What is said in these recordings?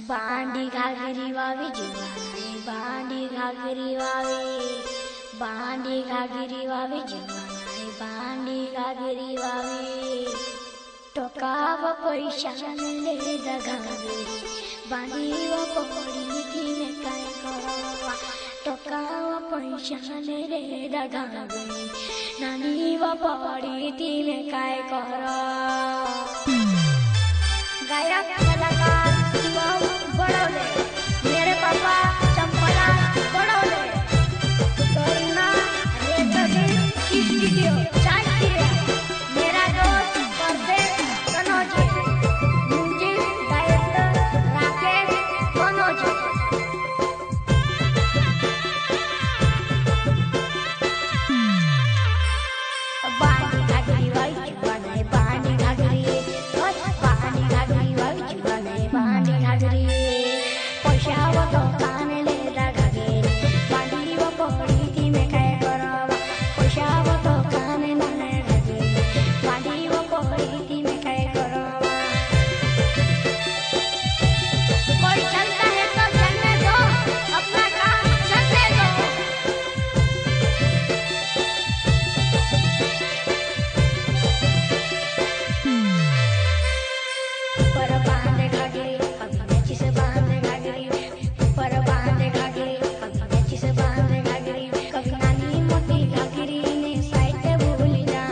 बांडी घागरी वावी जीवानाई बांडी घागरी वावी बांडी घागरी वावी जीवानाई बांडी घागरी वावी टोकाव पैशान ले दगावे बांडी व पकड़ी थी में काय करवा टोकाव पैशान ले दगावे नानी व पकड़ी थी में काय करा गायक कलाकार शिवम बड़ौले मेरे पापा चंपला बड़ौले करुणा स्टूडियो चांदपुर मेरा दोस्त परदेश कनौज म्यूजिक डायरेक्टर राकेश कनौज बांडी घागरी वाई बनाए बांडी घागरी बांडी घागरी पैसा वो तो कान ले घागरी बांडी वो पकड़ी थी मैं काय करवा पैसा वो तो कान ले घागरी बांडी वो पकड़ी थी मैं काय करवा कोई चलता है तो चलने दो अपना काम चलने दो पर बांधे घागरी अभी नेची से बांधे घागरी पर बांधे घागरी अभी नेची से बांधे घागरी कभी नानी मोटी घागरी ने साइड भूल जा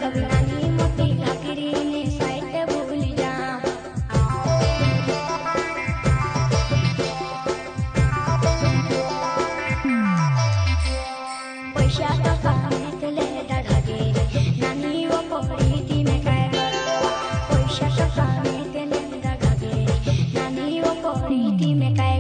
कभी नानी मोटी घागरी ने साइड भूल जा पैसा तो काने के ले घागरी नानी वो पकड़ी थी मैं काय करवा पैसा तो काने के ले घागरी नानी वो पकड़ी थी मैं काय